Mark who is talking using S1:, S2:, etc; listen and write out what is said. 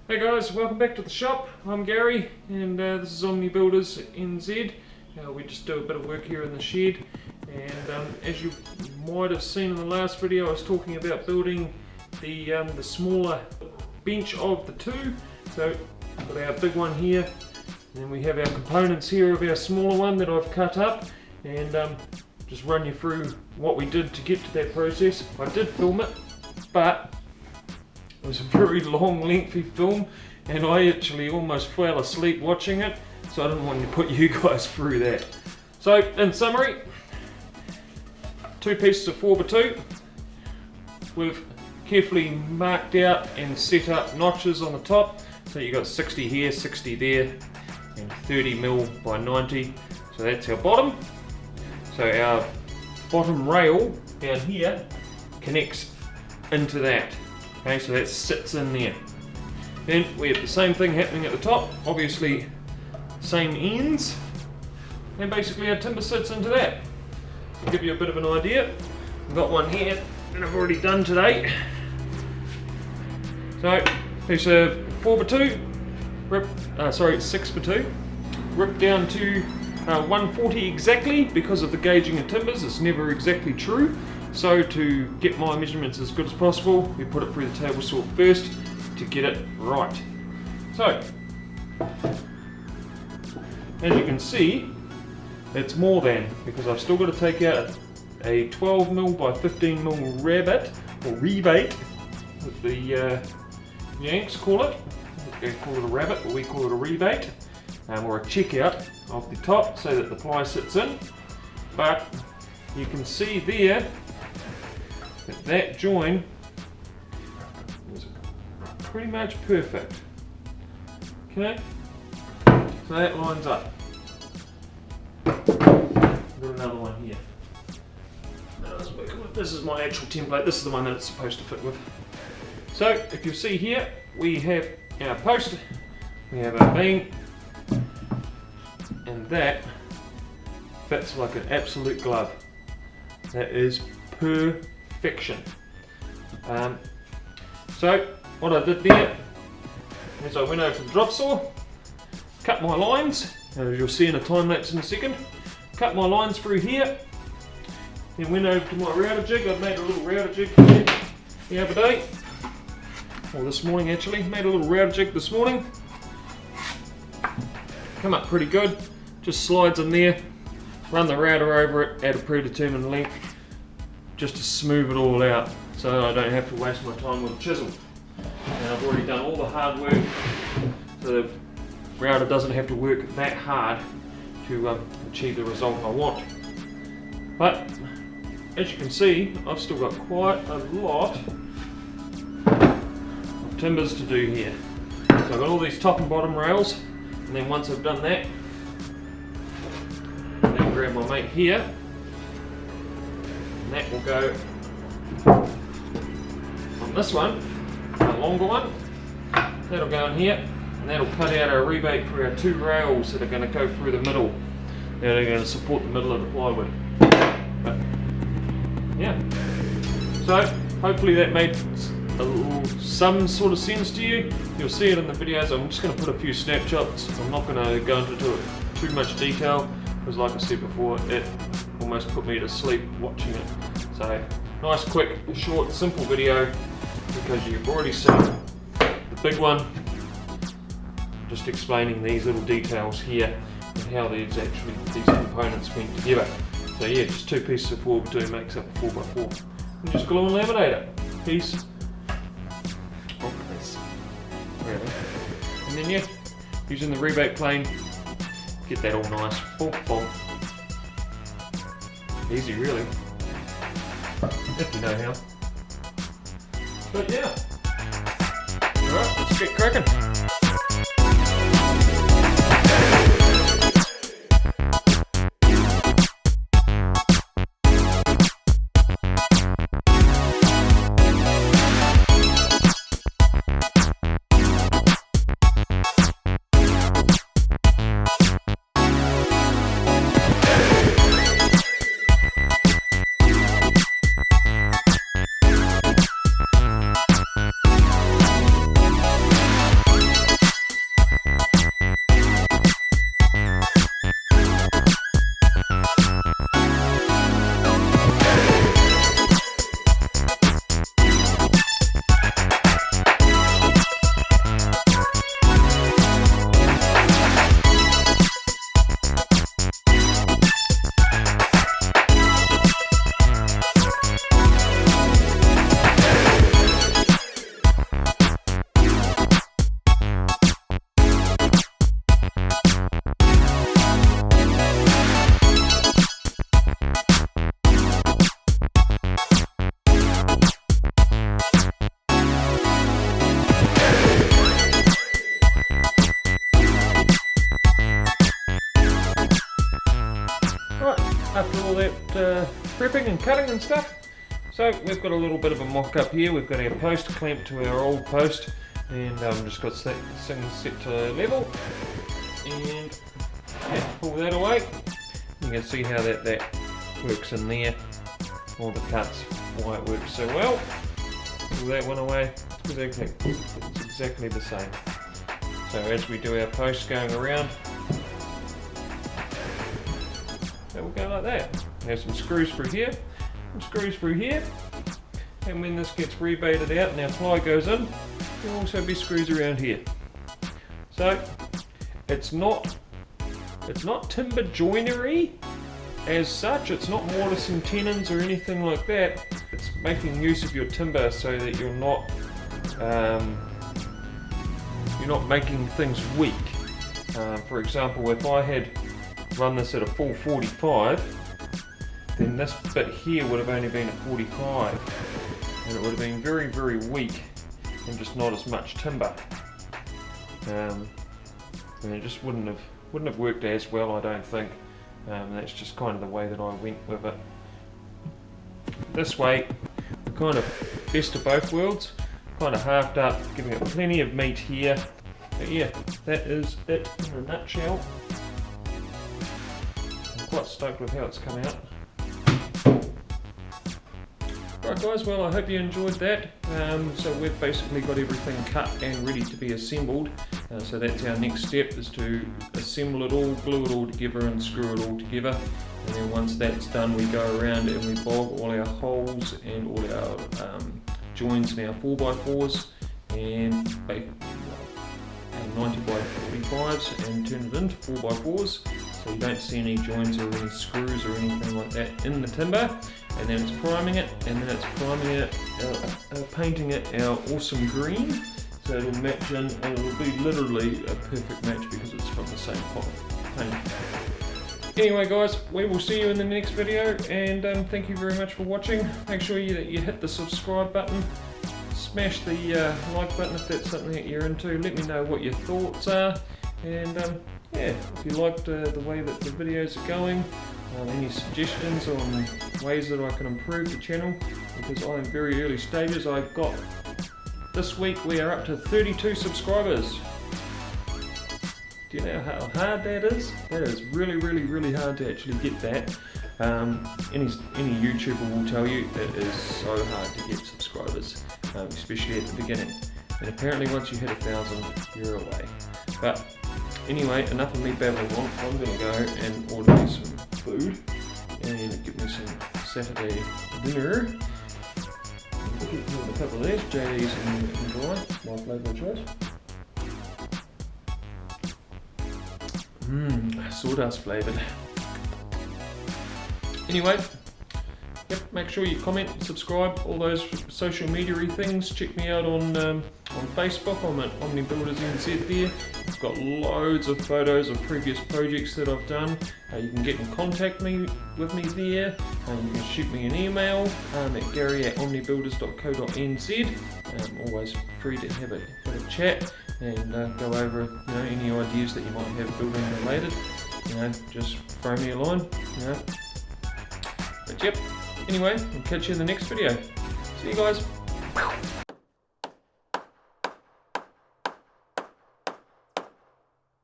S1: Hey guys, welcome back to the shop. I'm Gary and this is Omni Builders NZ. We just do a bit of work here in the shed, and as you might have seen in the last video, I was talking about building the smaller bench of the two. So we've got our big one here, and then we have our components here of our smaller one that I've cut up, and just run you through what we did to get to that process. I did film it, but it was a very long, lengthy film, and I actually almost fell asleep watching it, so I didn't want to put you guys through that. So, in summary, two pieces of 4x2. We've carefully marked out and set up notches on the top, so you've got 60 here, 60 there, and 30mm by 90. So that's our bottom. So our bottom rail down here connects into that. Okay, so that sits in there. Then we have the same thing happening at the top, obviously same ends, and basically our timber sits into that. To give you a bit of an idea, I've got one here that I've already done today. So, piece of 4x2, 6x2, ripped down to 140 exactly. Because of the gauging of timbers, it's never exactly true. So to get my measurements as good as possible, we put it through the table saw first to get it right. So, as you can see, it's more than, because I've still got to take out a 12mm by 15mm rabbit, or rebate, that the Yanks call it. They call it a rabbit, but we call it a rebate, or a checkout of the top so that the ply sits in. But you can see there that join is pretty much perfect. Okay, so that lines up. I've got another one here. This is my actual template. This is the one that it's supposed to fit with. So if you see here, we have our post, we have our beam, and that fits like an absolute glove. That is perfection. So what I did there is I went over to the drop saw, cut my lines, as you'll see in a time lapse in a second, cut my lines through here, then went over to my router jig. I made a little router jig the other day, or this morning actually, made a little router jig this morning, come up pretty good, just slides in there, run the router over it at a predetermined length, just to smooth it all out, so I don't have to waste my time with a chisel. And I've already done all the hard work, so the router doesn't have to work that hard to achieve the result I want. But as you can see, I've still got quite a lot of timbers to do here. So I've got all these top and bottom rails, and then once I've done that, I then grab my mate here, and that will go on this one, the longer one. That'll go in here, and that'll cut out our rebate for our two rails that are going to go through the middle. They're going to support the middle of the plywood. But, yeah. So hopefully that made some sort of sense to you. You'll see it in the videos. I'm just going to put a few snapshots. I'm not going to go into too much detail, because like I said before, it almost put me to sleep watching it. So nice, quick, short, simple video, because you've already seen the big one, just explaining these little details here and how these components went together. So yeah, just two pieces of 4x2 makes up a 4x4, and just glue and laminate it piece of this, really. And then yeah, using the rebate plane, get that all nice. Boom, boom. Easy, really, if you know how. But yeah, alright, let's get cracking. prepping and cutting and stuff. So we've got a little bit of a mock-up here. We've got our post clamped to our old post, and just got things set to level. And yeah, pull that away. You can see how that works in there. All the cuts, why it works so well. Pull that one away. It's exactly the same. So as we do our posts going around, it will go like that. There's some screws through here, some screws through here, and when this gets rebaited out and our ply goes in, there'll also be screws around here. So it's not timber joinery as such. It's not mortise and tenons or anything like that. It's making use of your timber so that you're not making things weak. For example, if I had run this at a full 45, then this bit here would have only been a 45, and it would have been very, very weak and just not as much timber. And it just wouldn't have worked as well, I don't think. That's just kind of the way that I went with it. This way, we're kind of best of both worlds, kind of halved up, giving it plenty of meat here. But yeah, that is it in a nutshell. I'm quite stoked with how it's come out. Right guys, well I hope you enjoyed that. So we've basically got everything cut and ready to be assembled. So that's our next step, is to assemble it all, glue it all together and screw it all together. And then once that's done, we go around and we bog all our holes and all our joins in our 4x4s and make 90x45s and turn it into 4x4s. So you don't see any joins or any screws or anything like that in the timber. And then it's priming it, and then it's priming it, painting it our awesome green, so it'll match in, and it'll be literally a perfect match because it's from the same pot of paint. Anyway guys, we will see you in the next video, and thank you very much for watching. Make sure that you hit the subscribe button, smash the like button if that's something that you're into. Let me know what your thoughts are, and yeah, if you liked the way that the videos are going, any suggestions on ways that I can improve the channel, because I'm in very early stages. I've got, this week we are up to 32 subscribers. Do you know how hard that is? That is really, really, really hard to actually get that. Any YouTuber will tell you it is so hard to get subscribers, especially at the beginning. And apparently once you hit 1,000, you're away. But anyway, enough of me babbling on. I'm going to go and order me some food and get me some Saturday dinner. I'll get a couple of these, JD's and dry, my flavour of choice. Sawdust flavoured. Anyway, yep, make sure you comment, subscribe, all those social media-y things. Check me out on Facebook. I'm at OmniBuilders NZ there. I've got loads of photos of previous projects that I've done. You can get in contact with me there. You can shoot me an email at gary@omnibuilders.co.nz. Always free to have a chat and go over any ideas that you might have building related. Just throw me a line. But yep, anyway, I'll catch you in the next video. See you guys.